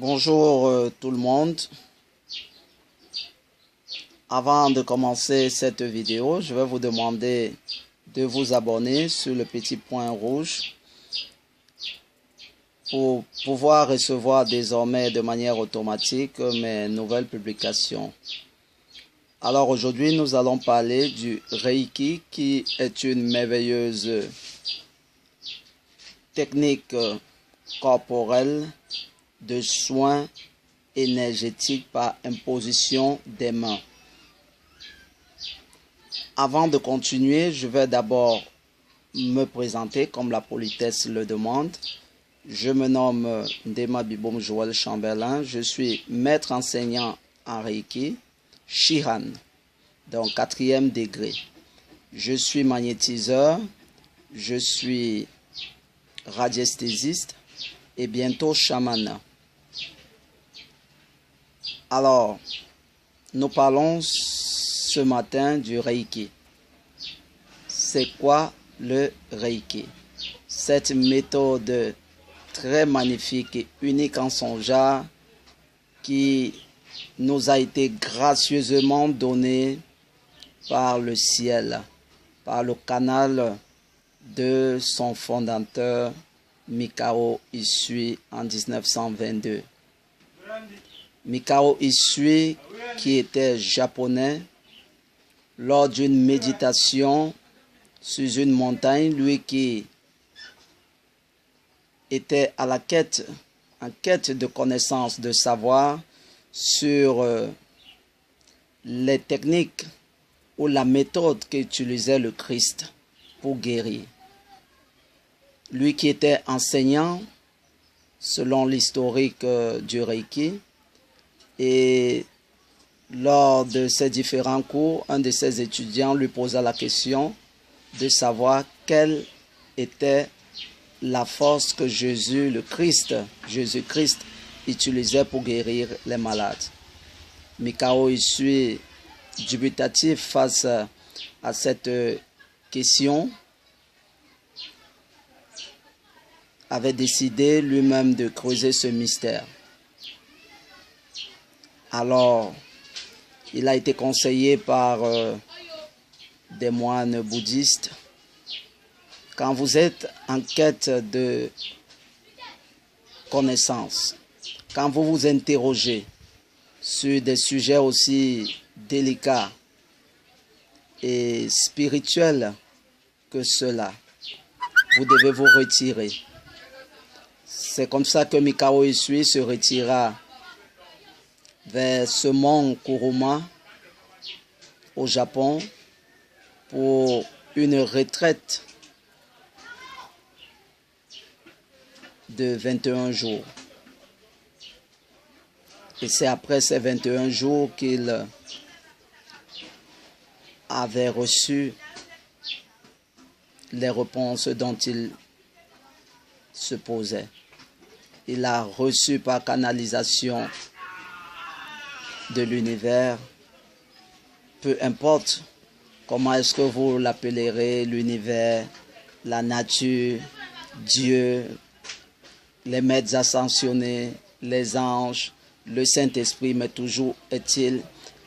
Bonjour tout le monde. Avant de commencer cette vidéo, je vais vous demander de vous abonner sur le petit point rouge pour pouvoir recevoir désormais de manière automatique mes nouvelles publications. Alors aujourd'hui, nous allons parler du Reiki qui est une merveilleuse technique corporelle de soins énergétiques par imposition des mains. Avant de continuer, je vais d'abord me présenter comme la politesse le demande. Je me nomme Ndema Biboum Joël Chamberlain. Je suis maître enseignant en Reiki, Shihan, donc 4e degré. Je suis magnétiseur, je suis radiesthésiste et bientôt chaman. Alors, nous parlons ce matin du Reiki. C'est quoi le Reiki? Cette méthode très magnifique et unique en son genre qui nous a été gracieusement donnée par le ciel, par le canal de son fondateur Mikao Usui en 1922. Mikao Usui, qui était japonais, lors d'une méditation sur une montagne, lui qui était à la quête, en quête de connaissances, de savoir sur les techniques ou la méthode qu'utilisait le Christ pour guérir. Lui qui était enseignant, selon l'historique du Reiki, et lors de ses différents cours, un de ses étudiants lui posa la question de savoir quelle était la force que Jésus-Christ utilisait pour guérir les malades. Mikao Usui, dubitatif face à cette question, avait décidé lui-même de creuser ce mystère. Alors, il a été conseillé par des moines bouddhistes. Quand vous êtes en quête de connaissances, quand vous vous interrogez sur des sujets aussi délicats et spirituels que cela, vous devez vous retirer. C'est comme ça que Mikao Usui se retira vers ce mont Kuruma au Japon pour une retraite de 21 jours. Et c'est après ces 21 jours qu'il avait reçu les réponses dont il se posait. Il a reçu par canalisation de l'univers, peu importe comment est-ce que vous l'appellerez, l'univers, la nature, Dieu, les maîtres ascensionnés, les anges, le Saint-Esprit, mais toujours est-il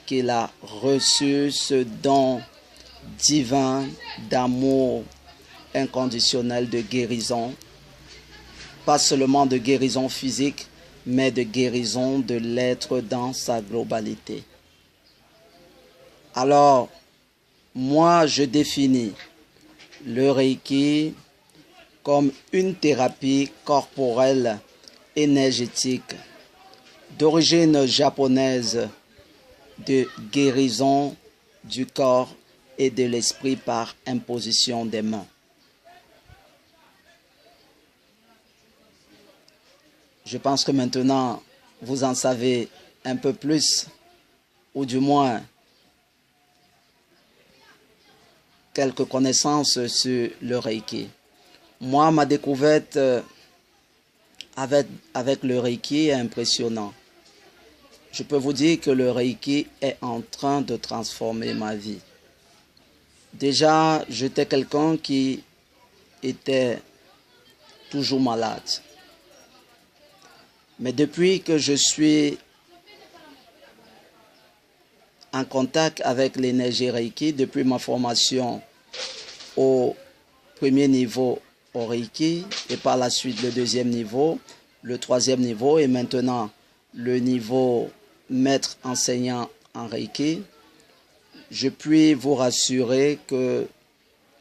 qu'il a reçu ce don divin d'amour inconditionnel de guérison, pas seulement de guérison physique, mais de guérison de l'être dans sa globalité. Alors, moi, je définis le Reiki comme une thérapie corporelle énergétique d'origine japonaise de guérison du corps et de l'esprit par imposition des mains. Je pense que maintenant, vous en savez un peu plus, ou du moins quelques connaissances sur le Reiki. Moi, ma découverte avec le Reiki est impressionnante. Je peux vous dire que le Reiki est en train de transformer ma vie. Déjà, j'étais quelqu'un qui était toujours malade. Mais depuis que je suis en contact avec l'énergie Reiki, depuis ma formation au premier niveau au Reiki et par la suite le deuxième niveau, le troisième niveau et maintenant le niveau maître enseignant en Reiki, je puis vous rassurer que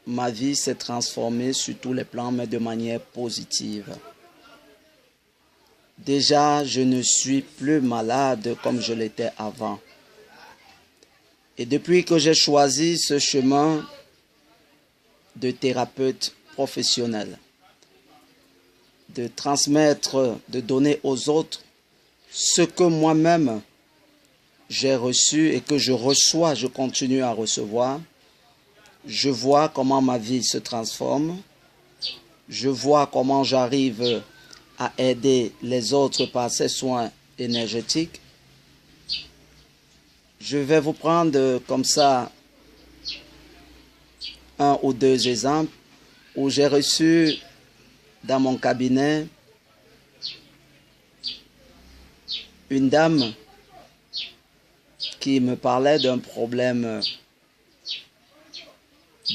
ma vie s'est transformée sur tous les plans, mais de manière positive. Déjà, je ne suis plus malade comme je l'étais avant. Et depuis que j'ai choisi ce chemin de thérapeute professionnel, de transmettre, de donner aux autres ce que moi-même j'ai reçu et que je reçois, je continue à recevoir, je vois comment ma vie se transforme, je vois comment j'arrive à aider les autres par ces soins énergétiques. Je vais vous prendre comme ça un ou deux exemples où j'ai reçu dans mon cabinet une dame qui me parlait d'un problème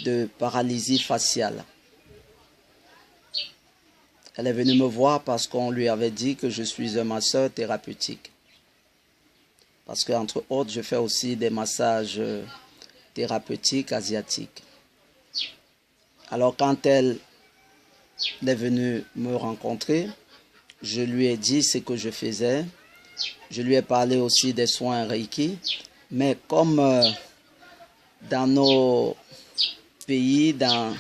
de paralysie faciale. Elle est venue me voir parce qu'on lui avait dit que je suis un masseur thérapeutique. Parce qu'entre autres, je fais aussi des massages thérapeutiques asiatiques. Alors quand elle est venue me rencontrer, je lui ai dit ce que je faisais. Je lui ai parlé aussi des soins Reiki. Mais comme dans nos pays, dans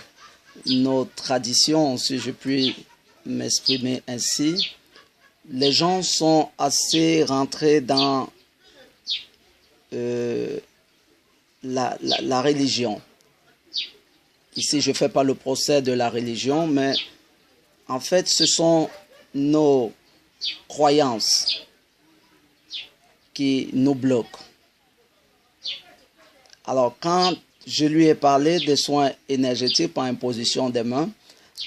nos traditions, si je puis m'exprimer ainsi, les gens sont assez rentrés dans la religion. Ici, je ne fais pas le procès de la religion, mais en fait, ce sont nos croyances qui nous bloquent. Alors, quand je lui ai parlé des soins énergétiques par imposition des mains,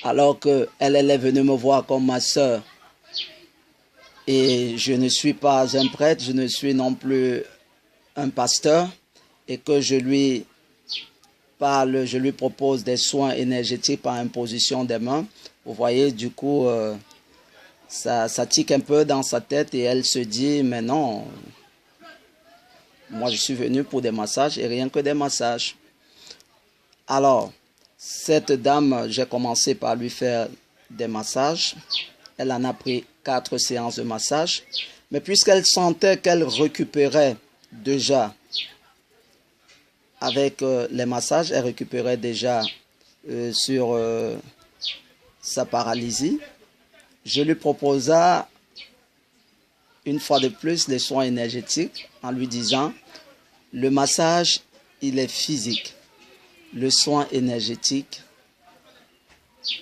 alors qu'elle est venue me voir comme ma sœur, et je ne suis pas un prêtre, je ne suis non plus un pasteur, et que je lui parle, je lui propose des soins énergétiques par imposition des mains, vous voyez, du coup, ça tique un peu dans sa tête et elle se dit, mais non, moi je suis venu pour des massages et rien que des massages. Alors, cette dame, j'ai commencé par lui faire des massages. Elle en a pris 4 séances de massage. Mais puisqu'elle sentait qu'elle récupérait déjà avec les massages, elle récupérait déjà sur sa paralysie, je lui proposa une fois de plus les soins énergétiques en lui disant, le massage, il est physique. Le soin énergétique,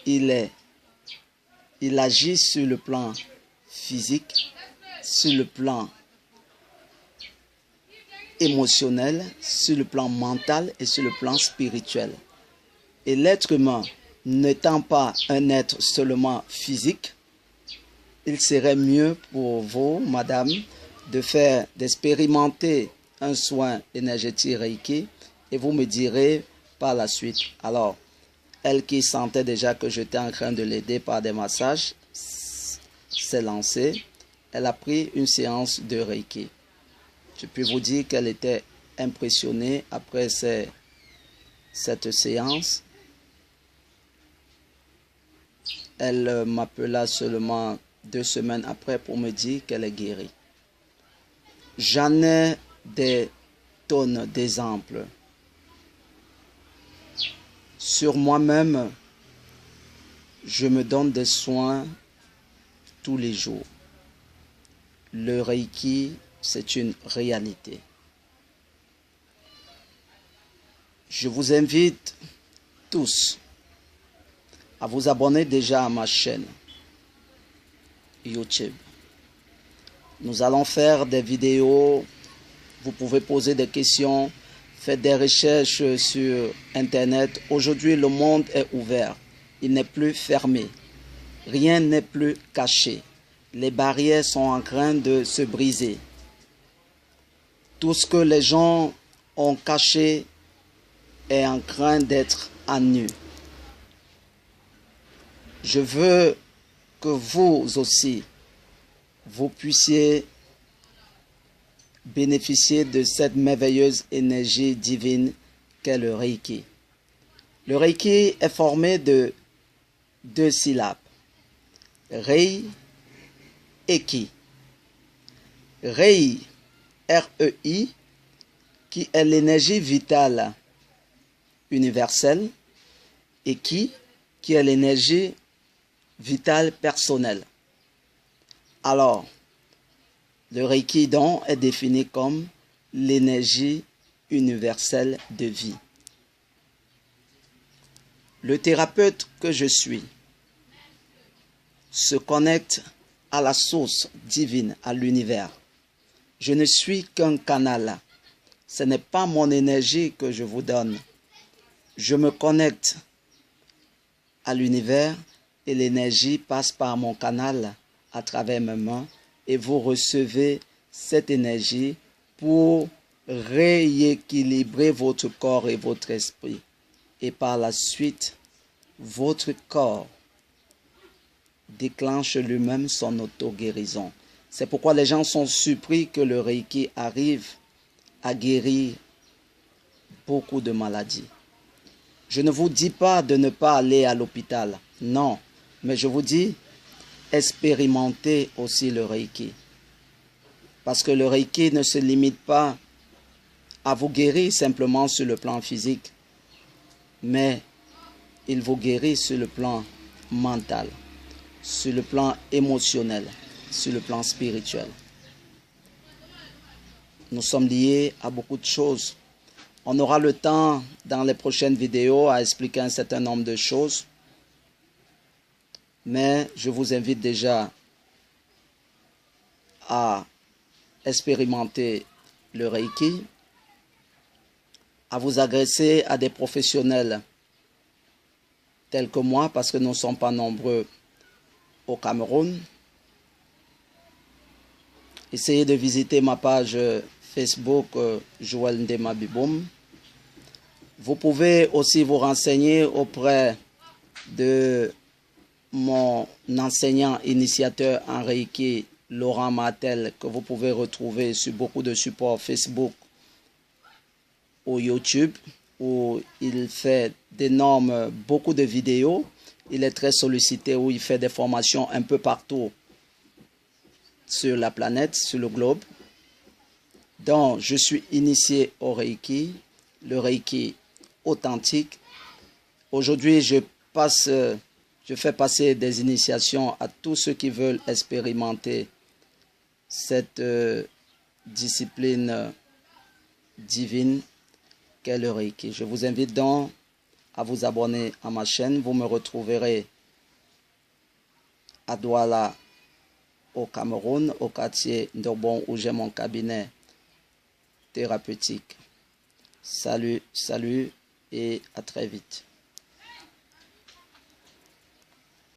il agit sur le plan physique, sur le plan émotionnel, sur le plan mental et sur le plan spirituel. Et l'être humain, n'étant pas un être seulement physique, il serait mieux pour vous, madame, d'expérimenter un soin énergétique Reiki et vous me direz par la suite. Alors, elle qui sentait déjà que j'étais en train de l'aider par des massages, s'est lancée. Elle a pris une séance de Reiki. Je peux vous dire qu'elle était impressionnée après cette séance. Elle m'appela seulement 2 semaines après pour me dire qu'elle est guérie. J'en ai des tonnes d'exemples. Sur moi-même, je me donne des soins tous les jours. Le Reiki, c'est une réalité. Je vous invite tous à vous abonner déjà à ma chaîne YouTube. Nous allons faire des vidéos, vous pouvez poser des questions, faites des recherches sur Internet. Aujourd'hui, le monde est ouvert, il n'est plus fermé, rien n'est plus caché. les barrières sont en train de se briser. Tout ce que les gens ont caché est en train d'être à nu. Je veux que vous aussi, vous puissiez bénéficier de cette merveilleuse énergie divine qu'est le Reiki. Le Reiki est formé de 2 syllabes, Rei et Ki. Rei, R-E-I, qui est l'énergie vitale universelle, et qui est l'énergie vitale personnelle. Alors, le Reiki donc est défini comme l'énergie universelle de vie. Le thérapeute que je suis se connecte à la source divine, à l'univers. Je ne suis qu'un canal. Ce n'est pas mon énergie que je vous donne. Je me connecte à l'univers et l'énergie passe par mon canal à travers mes mains et vous recevez cette énergie pour rééquilibrer votre corps et votre esprit. Et par la suite, votre corps déclenche lui-même son auto-guérison. C'est pourquoi les gens sont surpris que le Reiki arrive à guérir beaucoup de maladies. Je ne vous dis pas de ne pas aller à l'hôpital, non, mais je vous dis, expérimentez aussi le Reiki. Parce que le Reiki ne se limite pas à vous guérir simplement sur le plan physique, mais il vous guérit sur le plan mental, sur le plan émotionnel, sur le plan spirituel. Nous sommes liés à beaucoup de choses. On aura le temps dans les prochaines vidéos à expliquer un certain nombre de choses. Mais je vous invite déjà à expérimenter le Reiki, à vous adresser à des professionnels tels que moi, parce que nous ne sommes pas nombreux au Cameroun. Essayez de visiter ma page Facebook Joël Ndema Biboum. Vous pouvez aussi vous renseigner auprès de mon enseignant initiateur en Reiki, Laurent Martel, que vous pouvez retrouver sur beaucoup de supports Facebook ou YouTube, où il fait beaucoup de vidéos. Il est très sollicité, où il fait des formations un peu partout sur la planète, sur le globe. Donc, je suis initié au Reiki, le Reiki authentique. Aujourd'hui, je fais passer des initiations à tous ceux qui veulent expérimenter cette discipline divine qu'est le Reiki. Je vous invite donc à vous abonner à ma chaîne. Vous me retrouverez à Douala, au Cameroun, au quartier d'Obon, où j'ai mon cabinet thérapeutique. Salut, salut et à très vite.